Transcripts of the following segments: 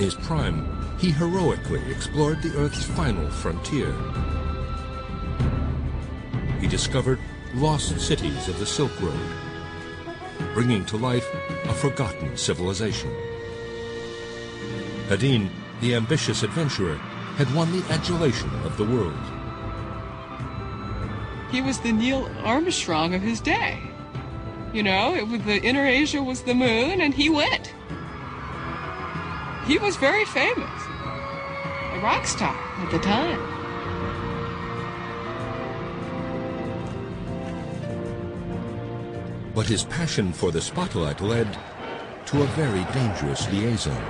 In his prime, he heroically explored the Earth's final frontier. He discovered lost cities of the Silk Road, bringing to life a forgotten civilization. Hedin, the ambitious adventurer, had won the adulation of the world. He was the Neil Armstrong of his day. You know, the Inner Asia was the moon, and he went. He was very famous, a rock star at the time. But his passion for the spotlight led to a very dangerous liaison.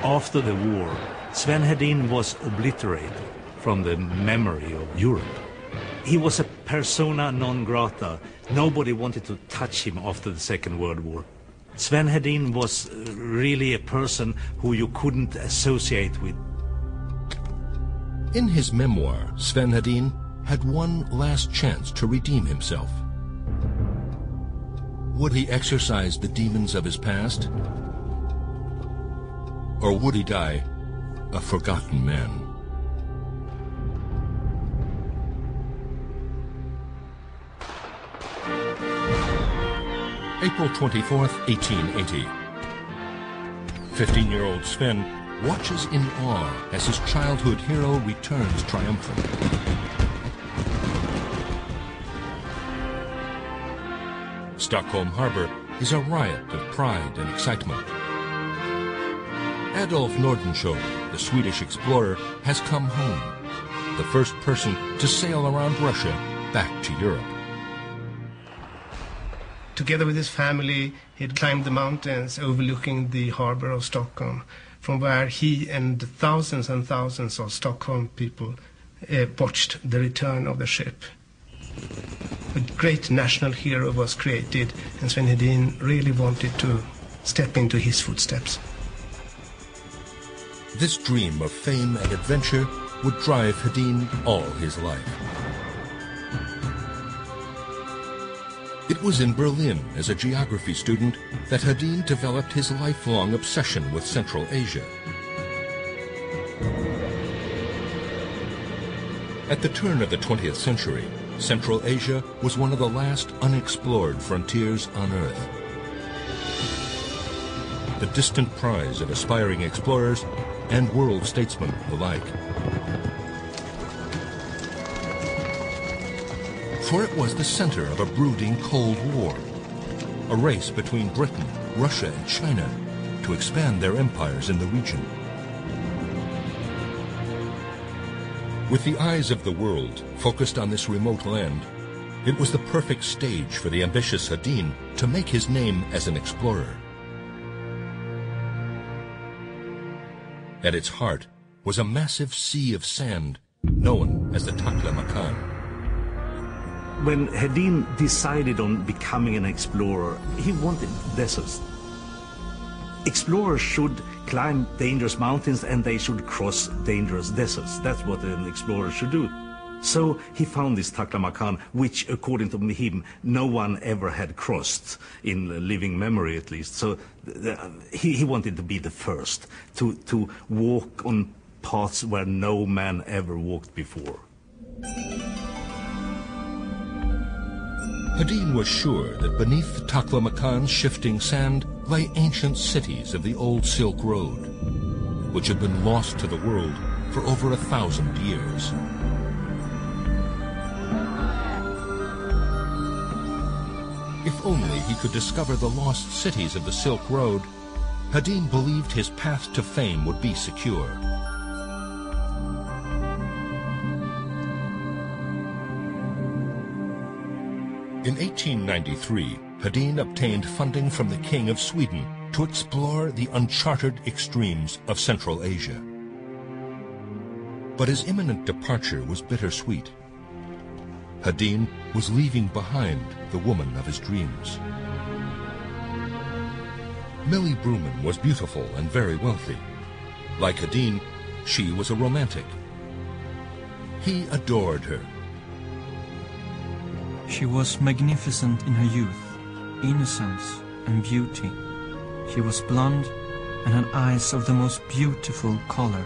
After the war, Sven Hedin was obliterated from the memory of Europe. He was a persona non grata. Nobody wanted to touch him after the Second World War. Sven Hedin was really a person who you couldn't associate with. In his memoir, Sven Hedin had one last chance to redeem himself. Would he exorcise the demons of his past? Or would he die a forgotten man? April 24th, 1880. 15-year-old Sven watches in awe as his childhood hero returns triumphant. Stockholm Harbor is a riot of pride and excitement. Adolf Nordenskiöld, the Swedish explorer, has come home, the first person to sail around Russia back to Europe. Together with his family, he had climbed the mountains overlooking the harbor of Stockholm, from where he and thousands of Stockholm people watched the return of the ship. A great national hero was created, and Sven Hedin really wanted to step into his footsteps. This dream of fame and adventure would drive Hedin all his life. It was in Berlin as a geography student that Hedin developed his lifelong obsession with Central Asia. At the turn of the 20th century, Central Asia was one of the last unexplored frontiers on Earth. The distant prize of aspiring explorers and world statesmen alike. For it was the center of a brooding Cold War, a race between Britain, Russia, and China to expand their empires in the region. With the eyes of the world focused on this remote land, it was the perfect stage for the ambitious Hedin to make his name as an explorer. At its heart was a massive sea of sand known as the Taklamakan. When Hedin decided on becoming an explorer, he wanted deserts. Explorers should climb dangerous mountains and they should cross dangerous deserts. That's what an explorer should do. So he found this Taklamakan, which, according to him, no one ever had crossed, in living memory at least. So he wanted to be the first to walk on paths where no man ever walked before. Hedin was sure that beneath the Taklamakan's shifting sand lay ancient cities of the old Silk Road, which had been lost to the world for over 1,000 years. If only he could discover the lost cities of the Silk Road, Hedin believed his path to fame would be secure. In 1893, Hedin obtained funding from the King of Sweden to explore the uncharted extremes of Central Asia. But his imminent departure was bittersweet. Hedin was leaving behind the woman of his dreams. Millie Bruman was beautiful and very wealthy. Like Hedin, she was a romantic. He adored her. She was magnificent in her youth, innocence and beauty. She was blonde and had eyes of the most beautiful color.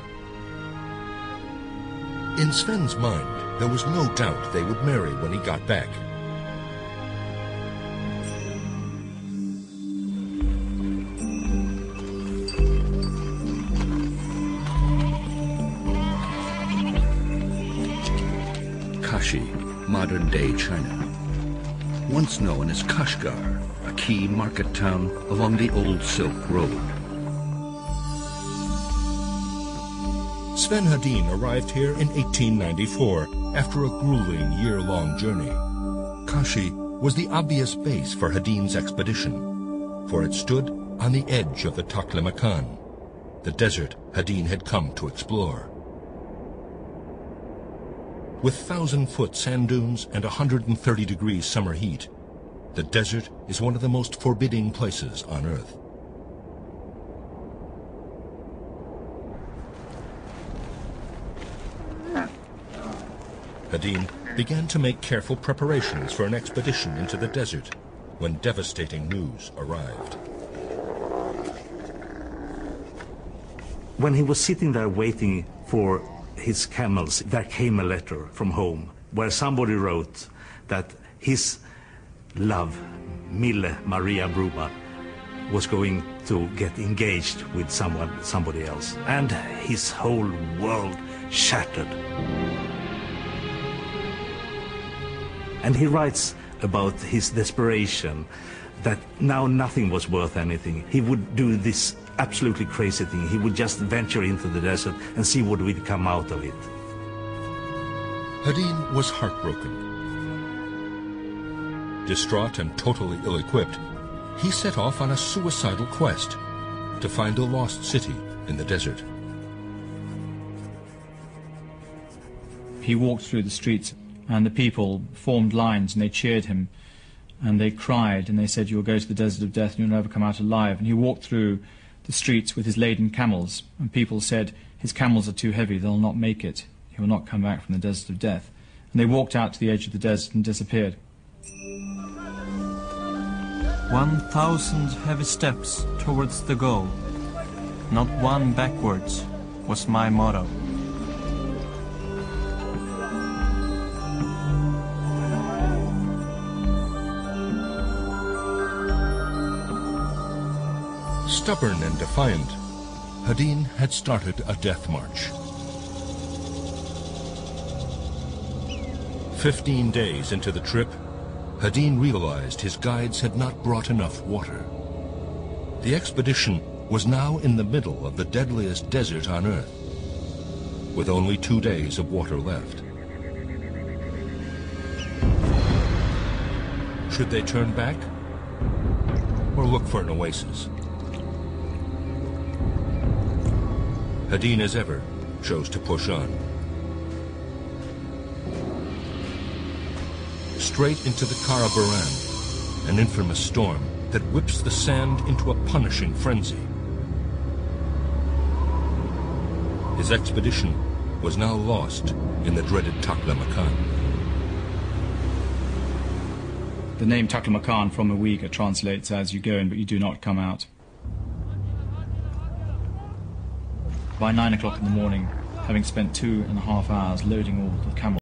In Sven's mind, there was no doubt they would marry when he got back. Kashi, modern-day China. Once known as Kashgar, a key market town along the old Silk Road. Sven Hedin arrived here in 1894 after a grueling year-long journey. Kashi was the obvious base for Hedin's expedition, for it stood on the edge of the Taklamakan, the desert Hedin had come to explore. With 1,000-foot sand dunes and 130-degree summer heat, the desert is one of the most forbidding places on Earth. Hedin began to make careful preparations for an expedition into the desert when devastating news arrived. When he was sitting there waiting for his camels, there came a letter from home where somebody wrote that his love, Mille Maria Bruma, was going to get engaged with somebody else. And his whole world shattered. And he writes about his desperation, that now nothing was worth anything. He would do this absolutely crazy thing. He would just venture into the desert and see what would come out of it. Hedin was heartbroken. Distraught and totally ill-equipped, he set off on a suicidal quest to find a lost city in the desert. He walked through the streets and the people formed lines and they cheered him and they cried and they said, "You'll go to the desert of death and you'll never come out alive." And he walked through the streets with his laden camels, and people said, "His camels are too heavy, they'll not make it. He will not come back from the desert of death." And they walked out to the edge of the desert and disappeared. 1,000 heavy steps towards the goal. Not one backwards was my motto. Stubborn and defiant, Hedin had started a death march. 15 days into the trip, Hedin realized his guides had not brought enough water. The expedition was now in the middle of the deadliest desert on Earth, with only 2 days of water left. Should they turn back or look for an oasis? Hedin, as ever, chose to push on. Straight into the Karabaran, an infamous storm that whips the sand into a punishing frenzy. His expedition was now lost in the dreaded Taklamakan. The name Taklamakan from a Uyghur translates as "you go in but you do not come out." By 9 o'clock in the morning, having spent 2.5 hours loading all the camels